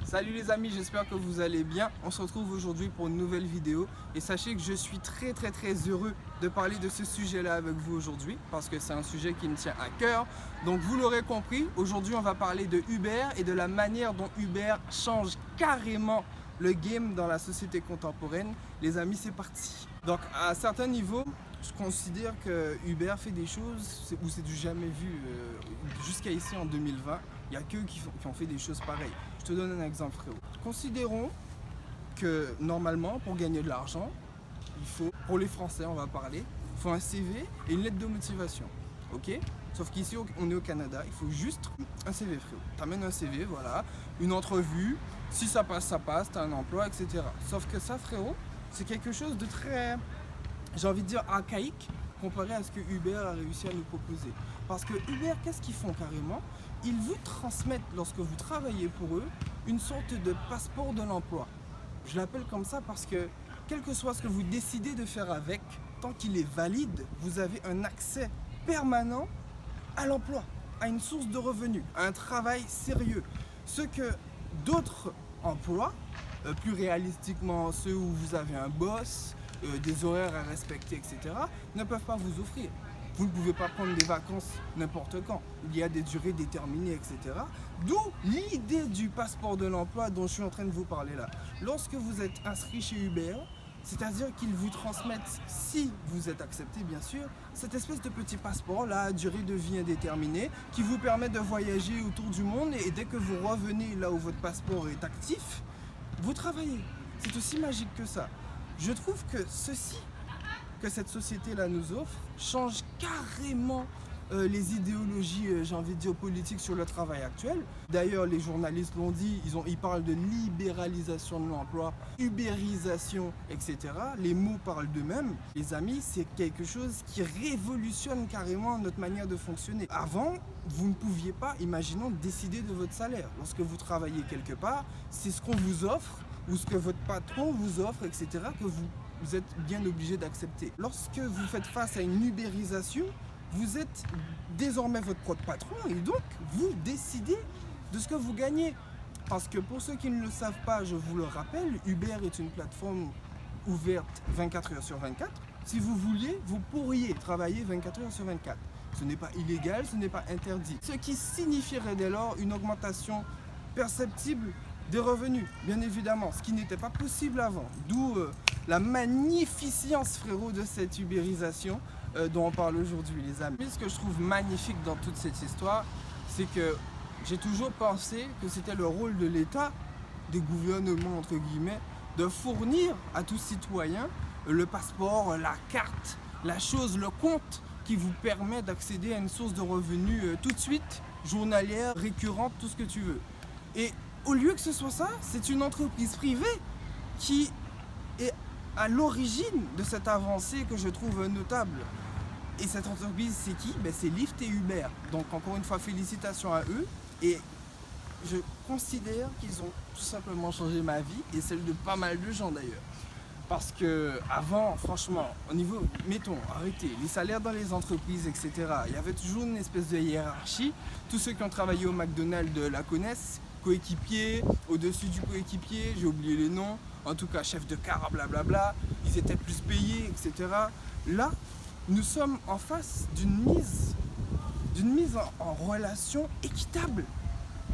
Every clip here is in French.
Salut les amis, j'espère que vous allez bien. On se retrouve aujourd'hui pour une nouvelle vidéo et sachez que je suis très heureux de parler de ce sujet-là avec vous aujourd'hui parce que c'est un sujet qui me tient à cœur. Donc vous l'aurez compris, aujourd'hui on va parler de Uber et de la manière dont Uber change carrément le game dans la société contemporaine. Les amis, c'est parti. Donc à certains niveaux, je considère que Uber fait des choses où c'est du jamais vu. Jusqu'à ici en 2020, il n'y a qu'eux qui ont fait des choses pareilles. Je te donne un exemple, frérot. Considérons que normalement, pour gagner de l'argent, il faut, pour les Français on va parler, il faut un CV et une lettre de motivation. Ok? Sauf qu'ici on est au Canada, il faut juste un CV, frérot. Tu amènes un CV, voilà, une entrevue, si ça passe, tu as un emploi, etc. Sauf que ça, frérot, c'est quelque chose de très, j'ai envie de dire, archaïque comparé à ce que Uber a réussi à nous proposer. Parce que Uber, qu'est-ce qu'ils font carrément? Ils vous transmettent, lorsque vous travaillez pour eux, une sorte de passeport de l'emploi. Je l'appelle comme ça parce que, quel que soit ce que vous décidez de faire avec, tant qu'il est valide, vous avez un accès permanent à l'emploi, à une source de revenus, à un travail sérieux. Ce que d'autres emplois, plus réalistiquement ceux où vous avez un boss, des horaires à respecter, etc., ne peuvent pas vous offrir. Vous ne pouvez pas prendre des vacances n'importe quand. Il y a des durées déterminées, etc. D'où l'idée du passeport de l'emploi dont je suis en train de vous parler là. Lorsque vous êtes inscrit chez Uber, c'est-à-dire qu'ils vous transmettent, si vous êtes accepté bien sûr, cette espèce de petit passeport là, à durée de vie indéterminée, qui vous permet de voyager autour du monde et dès que vous revenez là où votre passeport est actif, vous travaillez. C'est aussi magique que ça. Je trouve que ceci que cette société-là nous offre change carrément les idéologies, j'ai envie de dire, politiques sur le travail actuel. D'ailleurs, les journalistes l'ont dit, ils parlent de libéralisation de l'emploi, ubérisation, etc. Les mots parlent d'eux-mêmes. Les amis, c'est quelque chose qui révolutionne carrément notre manière de fonctionner. Avant, vous ne pouviez pas, imaginons, décider de votre salaire. Lorsque vous travaillez quelque part, c'est ce qu'on vous offre ou ce que votre patron vous offre, etc., que vous êtes bien obligé d'accepter. Lorsque vous faites face à une ubérisation, vous êtes désormais votre propre patron et donc vous décidez de ce que vous gagnez. Parce que pour ceux qui ne le savent pas, je vous le rappelle, Uber est une plateforme ouverte 24 heures sur 24. Si vous vouliez, vous pourriez travailler 24 heures sur 24. Ce n'est pas illégal, ce n'est pas interdit. Ce qui signifierait dès lors une augmentation perceptible des revenus, bien évidemment, ce qui n'était pas possible avant. D'où la magnificence, frérot, de cette ubérisation dont on parle aujourd'hui, les amis. Ce que je trouve magnifique dans toute cette histoire, c'est que j'ai toujours pensé que c'était le rôle de l'État, des gouvernements, entre guillemets, de fournir à tout citoyen le passeport, la carte, la chose, le compte qui vous permet d'accéder à une source de revenus tout de suite, journalière, récurrente, tout ce que tu veux. Et au lieu que ce soit ça, c'est une entreprise privée qui est à l'origine de cette avancée que je trouve notable. Et cette entreprise, c'est qui? C'est Lyft et Uber. Donc encore une fois, félicitations à eux. Et je considère qu'ils ont tout simplement changé ma vie et celle de pas mal de gens d'ailleurs. Parce que avant, franchement, au niveau, mettons, arrêtez, les salaires dans les entreprises, etc., il y avait toujours une espèce de hiérarchie. Tous ceux qui ont travaillé au McDonald's la connaissent. Coéquipier, au-dessus du coéquipier, j'ai oublié les noms, en tout cas chef de car, blablabla, ils étaient plus payés, etc. Là, nous sommes en face d'une mise en relation équitable.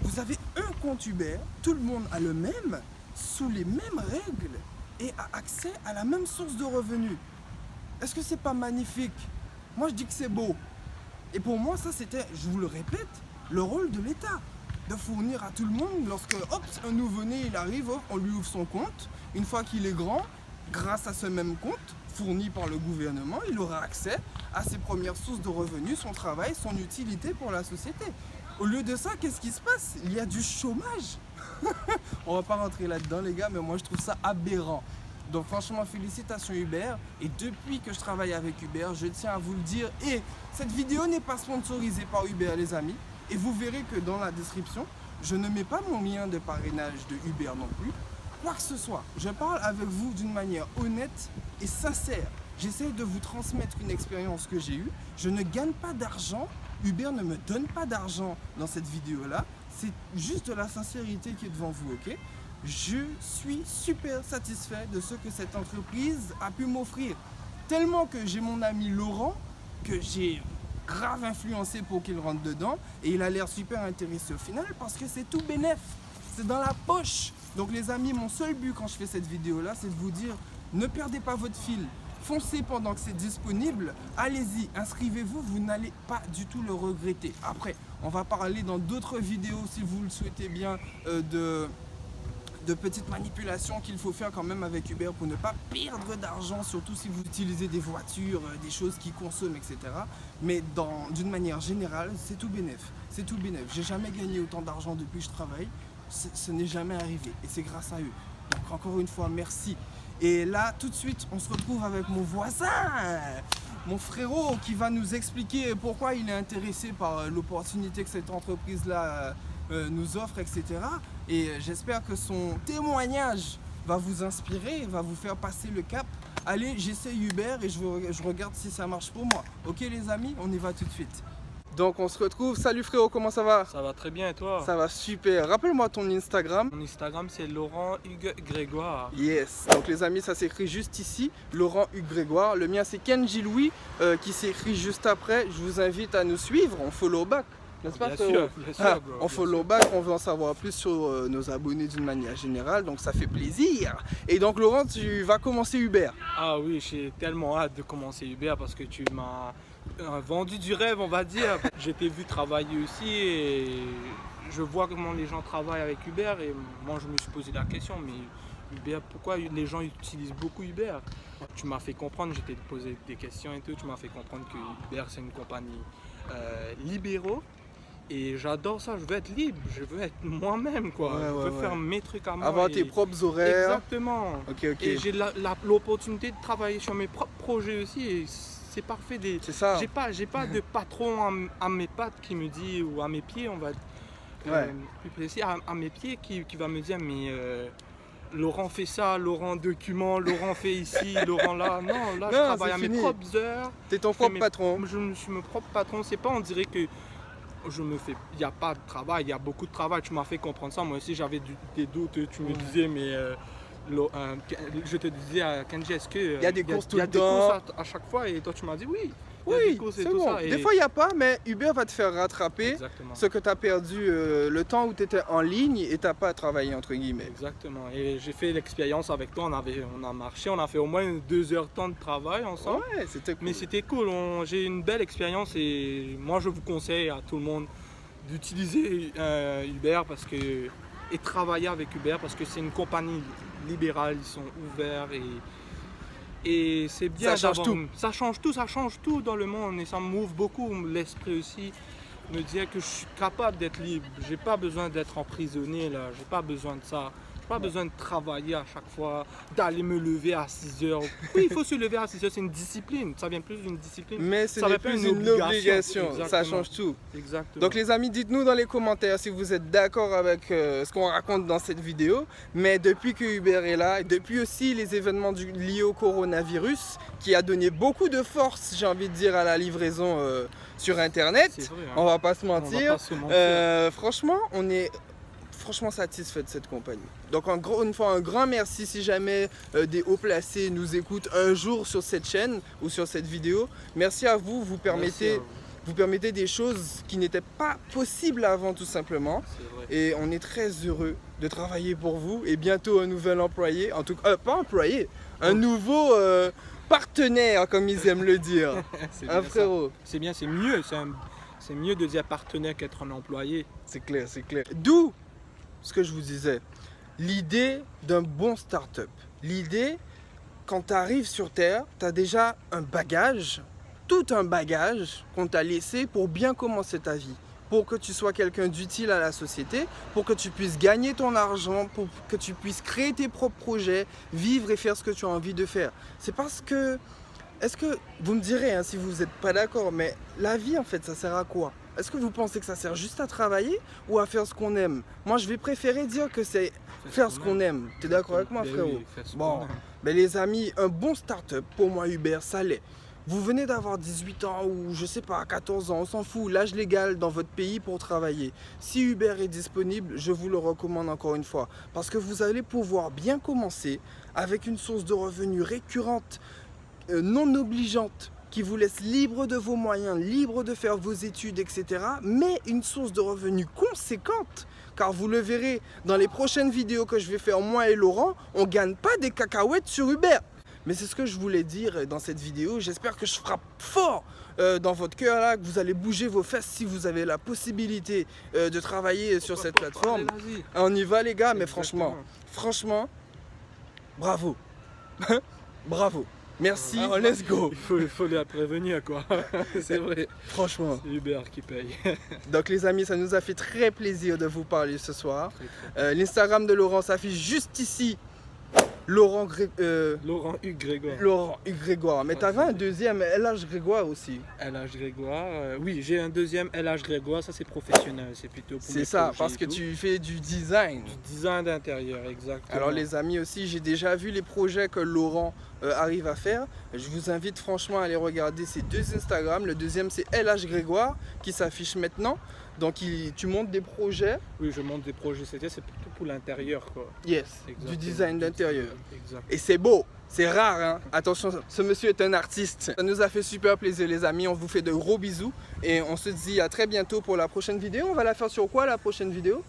Vous avez un compte Uber, tout le monde a le même, sous les mêmes règles et a accès à la même source de revenus. Est-ce que c'est pas magnifique? Moi je dis que c'est beau. Et pour moi ça c'était, je vous le répète, le rôle de l'État. De fournir à tout le monde, lorsque un nouveau-né il arrive, on lui ouvre son compte. Une fois qu'il est grand, grâce à ce même compte fourni par le gouvernement, il aura accès à ses premières sources de revenus, son travail, son utilité pour la société. Au lieu de ça, qu'est-ce qui se passe? Il y a du chômage. On va pas rentrer là-dedans les gars, mais moi je trouve ça aberrant. Donc franchement, félicitations Uber. Et depuis que je travaille avec Uber, je tiens à vous le dire. Et cette vidéo n'est pas sponsorisée par Uber les amis. Et vous verrez que dans la description, je ne mets pas mon lien de parrainage de Uber non plus. Quoi que ce soit, je parle avec vous d'une manière honnête et sincère. J'essaie de vous transmettre une expérience que j'ai eue. Je ne gagne pas d'argent. Uber ne me donne pas d'argent dans cette vidéo-là. c'est juste de la sincérité qui est devant vous, ok? Je suis super satisfait de ce que cette entreprise a pu m'offrir. Tellement que j'ai mon ami Laurent, que j'ai grave influencé pour qu'il rentre dedans, et il a l'air super intéressé au final parce que c'est tout bénef, c'est dans la poche. Donc les amis, mon seul but quand je fais cette vidéo là, c'est de vous dire, ne perdez pas votre fil, foncez pendant que c'est disponible, allez-y, inscrivez-vous, vous n'allez pas du tout le regretter. Après, on va parler dans d'autres vidéos, si vous le souhaitez bien, de petites manipulations qu'il faut faire quand même avec Uber pour ne pas perdre d'argent, surtout si vous utilisez des voitures, des choses qui consomment, etc. Mais d'une manière générale, c'est tout bénef. C'est tout bénef. J'ai jamais gagné autant d'argent depuis que je travaille. Ce n'est jamais arrivé et c'est grâce à eux. Donc encore une fois, merci. Et là, tout de suite, on se retrouve avec mon voisin, mon frérot, qui va nous expliquer pourquoi il est intéressé par l'opportunité que cette entreprise-là nous offre, etc. Et j'espère que son témoignage va vous inspirer, va vous faire passer le cap. Allez, j'essaie Uber et je regarde si ça marche pour moi. Ok les amis, on y va tout de suite. Donc on se retrouve. Salut frérot, comment ça va? Ça va très bien et toi? Ça va super. Rappelle-moi ton Instagram. Mon Instagram c'est Laurent Hugues Grégoire. Yes. Donc les amis, ça s'écrit juste ici, Laurent Hugues Grégoire. Le mien c'est Kenji Louis qui s'écrit juste après. Je vous invite à nous suivre, on follow back. N'est-ce pas, bien sûr, bro, on follow back, on veut en savoir plus sur nos abonnés d'une manière générale, donc ça fait plaisir. Et donc Laurent, tu vas commencer Uber. Ah oui, j'ai tellement hâte de commencer Uber parce que tu m'as vendu du rêve, on va dire. J'ai t'ai vu travailler aussi et je vois comment les gens travaillent avec Uber et moi je me suis posé la question, mais Uber, pourquoi les gens utilisent beaucoup Uber? Tu m'as fait comprendre, j'étais posé des questions et tout, tu m'as fait comprendre que Uber c'est une compagnie libéraux. Et j'adore ça, je veux être libre, je veux être moi-même quoi, je veux faire mes trucs à moi. Avoir tes propres horaires. Exactement. Et j'ai l'opportunité de travailler sur mes propres projets aussi et c'est parfait. C'est ça. J'ai pas de patron à mes pattes qui me dit, ou à mes pieds on va plus précis, à mes pieds qui va me dire mais Laurent fait ça, Laurent document, Laurent fait ici, Laurent là. Non, là je travaille à mes propres heures. T'es ton propre patron. Je suis mon propre patron, c'est pas on dirait que il n'y a pas de travail, il y a beaucoup de travail, tu m'as fait comprendre ça. Moi aussi j'avais des doutes, tu me disais mais je te disais à Kenji, est-ce qu'il y a des courses tout le temps, il y a des courses à chaque fois et toi tu m'as dit oui. Oui, c'est bon. Ça. Des fois, il n'y a pas, mais Uber va te faire rattraper ce que tu as perdu le temps où tu étais en ligne et tu n'as pas travaillé, entre guillemets. Exactement. Et j'ai fait l'expérience avec toi. On a marché, on a fait au moins 2 heures de temps de travail ensemble. Ouais, c'était cool. Mais c'était cool. J'ai une belle expérience et moi, je vous conseille à tout le monde d'utiliser Uber et travailler avec Uber parce que c'est une compagnie libérale. Ils sont ouverts et c'est bien. Ça change tout. Ça change tout dans le monde et ça m'ouvre beaucoup l'esprit aussi. Me dire que je suis capable d'être libre. J'ai pas besoin d'être emprisonné là. J'ai pas besoin de ça. J'ai pas besoin de travailler à chaque fois, d'aller me lever à 6 heures. Oui, il faut se lever à 6 heures, c'est une discipline. Ça vient plus d'une discipline. Mais ce n'est plus une obligation. Ça change tout. Exactement. Donc les amis, dites-nous dans les commentaires si vous êtes d'accord avec ce qu'on raconte dans cette vidéo. Mais depuis que Uber est là, et depuis aussi les événements liés au coronavirus, qui a donné beaucoup de force, j'ai envie de dire, à la livraison sur Internet, vrai, hein. On va pas se mentir. Franchement, on est satisfait de cette compagnie. Donc une fois un grand merci si jamais des hauts placés nous écoutent un jour sur cette chaîne ou sur cette vidéo. Merci à vous, vous permettez des choses qui n'étaient pas possibles avant tout simplement. Et on est très heureux de travailler pour vous et bientôt un nouvel employé, en tout cas pas employé, un nouveau partenaire comme ils aiment le dire. Un frérot. C'est bien, c'est mieux, c'est mieux de dire partenaire qu'être un employé. C'est clair, c'est clair. D'où ce que je vous disais, l'idée d'un bon start-up. L'idée, quand tu arrives sur Terre, tu as déjà un bagage, tout un bagage qu'on t'a laissé pour bien commencer ta vie. Pour que tu sois quelqu'un d'utile à la société, pour que tu puisses gagner ton argent, pour que tu puisses créer tes propres projets, vivre et faire ce que tu as envie de faire. C'est parce que, est-ce que, vous me direz hein, si vous n'êtes pas d'accord, mais la vie en fait, ça sert à quoi? Est-ce que vous pensez que ça sert juste à travailler ou à faire ce qu'on aime? Moi, je vais préférer dire que c'est faire ce qu'on aime. Tu es d'accord avec moi, frérot? Oui, bon, mais les amis, un bon start-up, pour moi, Uber, ça l'est. Vous venez d'avoir 18 ans ou je sais pas, 14 ans, on s'en fout, l'âge légal dans votre pays pour travailler. Si Uber est disponible, je vous le recommande encore une fois. Parce que vous allez pouvoir bien commencer avec une source de revenus récurrente, non obligeante, qui vous laisse libre de vos moyens, libre de faire vos études, etc. Mais une source de revenus conséquente. Car vous le verrez dans les prochaines vidéos que je vais faire, moi et Laurent, on ne gagne pas des cacahuètes sur Uber. Mais c'est ce que je voulais dire dans cette vidéo. J'espère que je frappe fort dans votre cœur là, que vous allez bouger vos fesses si vous avez la possibilité de travailler sur cette plateforme. Allez, On y va les gars, mais Exactement. franchement, bravo. Bravo. Merci, let's go. Il faut les prévenir quoi. C'est vrai. Franchement. C'est Uber qui paye. Donc les amis, ça nous a fait très plaisir de vous parler ce soir. Très. L'Instagram de Laurent s'affiche juste ici. Laurent Hugues Grégoire. Laurent Hugues Grégoire. Mais Ouais, t'avais c'est- un deuxième LH Grégoire aussi. LH Grégoire. Oui, j'ai un deuxième LH Grégoire, ça c'est professionnel, c'est plutôt pour C'est mes ça, projets parce et que tout. tu fais du design. Du design d'intérieur, exactement. Alors les amis aussi, j'ai déjà vu les projets que Laurent arrive à faire. Je vous invite franchement à aller regarder ces deux Instagram. Le deuxième c'est LH Grégoire qui s'affiche maintenant. Donc tu montes des projets. Oui, je monte des projets, c'est plutôt pour l'intérieur quoi. Yes, Exactement. du design d'intérieur. Exact. Et c'est beau, c'est rare, hein. Attention, ce monsieur est un artiste. Ça nous a fait super plaisir les amis, on vous fait de gros bisous. Et on se dit à très bientôt pour la prochaine vidéo. On va la faire sur quoi la prochaine vidéo?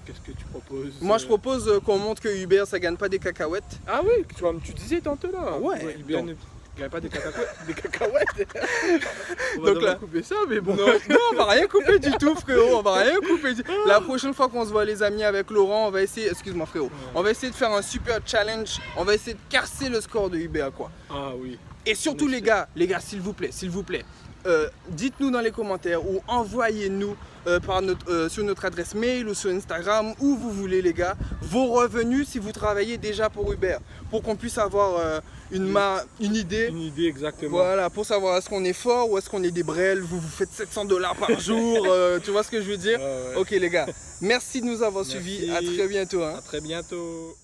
Qu'est-ce que tu proposes? Moi je propose qu'on montre que Uber ça gagne pas des cacahuètes. Ah oui, tu disais tantôt là. Ouais, Uber donc- ne gagne pas des cacahuètes. Des cacahuètes. On va Donc devoir là- couper ça, mais bon. Non, non, on va rien couper du tout frérot, on va rien couper du... La prochaine fois qu'on se voit les amis avec Laurent, on va essayer, excuse-moi frérot, on va essayer de faire un super challenge, on va essayer de casser le score de Uber quoi. Ah oui. Et surtout les gars, s'il vous plaît, dites-nous dans les commentaires ou envoyez-nous sur notre adresse mail ou sur Instagram, où vous voulez les gars, vos revenus si vous travaillez déjà pour Uber, pour qu'on puisse avoir une idée. Une idée exactement. Voilà, pour savoir est-ce qu'on est fort ou est-ce qu'on est des brels, vous faites 700 $ par jour, tu vois ce que je veux dire? Ouais. Ok les gars, merci de nous avoir Merci. suivis, à très bientôt. Hein. À très bientôt.